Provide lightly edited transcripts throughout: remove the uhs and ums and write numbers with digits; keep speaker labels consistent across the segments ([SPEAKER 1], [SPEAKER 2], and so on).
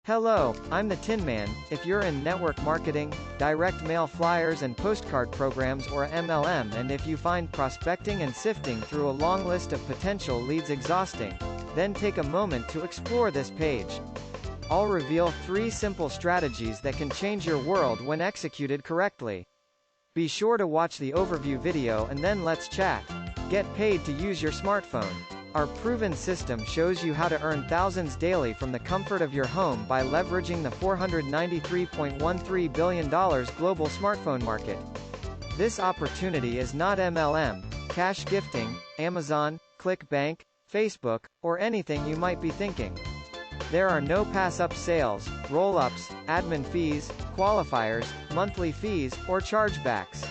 [SPEAKER 1] Hello, I'm the Tin Man. If you're in network marketing, direct mail flyers and postcard programs or MLM, and if you find prospecting and sifting through a long list of potential leads exhausting, then take a moment to explore this page. I'll reveal 3 simple strategies that can change your world when executed correctly. Be sure to watch the overview video and then let's chat. Get paid to use your smartphone. Our proven system shows you how to earn thousands daily from the comfort of your home by leveraging the $493.13 billion global smartphone market. This opportunity is not MLM, cash gifting, Amazon, ClickBank, Facebook, or anything you might be thinking. There are no pass-up sales, roll-ups, admin fees, qualifiers, monthly fees, or chargebacks.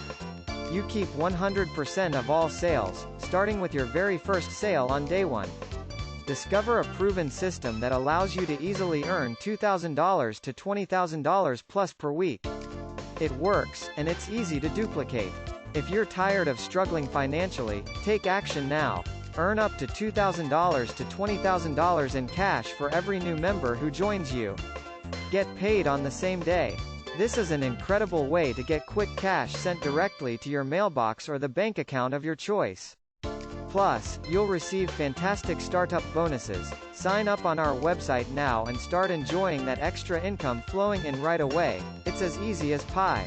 [SPEAKER 1] You keep 100% of all sales, starting with your very first sale on day 1. Discover a proven system that allows you to easily earn $2,000 to $20,000 plus per week. It works, and it's easy to duplicate. If you're tired of struggling financially, take action now. Earn up to $2,000 to $20,000 in cash for every new member who joins you. Get paid on the same day. This is an incredible way to get quick cash sent directly to your mailbox or the bank account of your choice. Plus, you'll receive fantastic startup bonuses. Sign up on our website now and start enjoying that extra income flowing in right away. It's as easy as pie.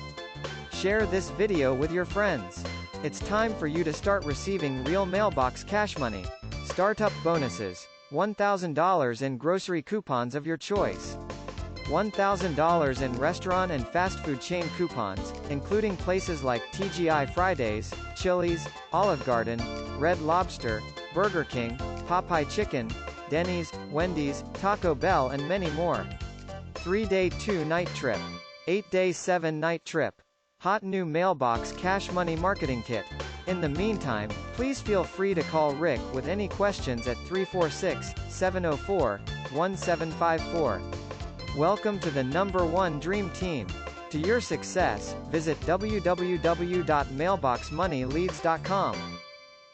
[SPEAKER 1] Share this video with your friends. It's time for you to start receiving real mailbox cash money. Startup bonuses. $1,000 in grocery coupons of your choice. $1,000 in restaurant and fast food chain coupons, including places like TGI Fridays, Chili's, Olive Garden, Red Lobster, Burger King, Popeye Chicken, Denny's, Wendy's, Taco Bell and many more. 3-day 2-night trip. 8-day 7-night trip. Hot new mailbox cash money marketing kit. In the meantime, please feel free to call Rick with any questions at 346-704-1754. Welcome to the #1 Dream Team. To your success, visit www.mailboxmoneyleads.com.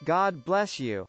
[SPEAKER 1] God bless you.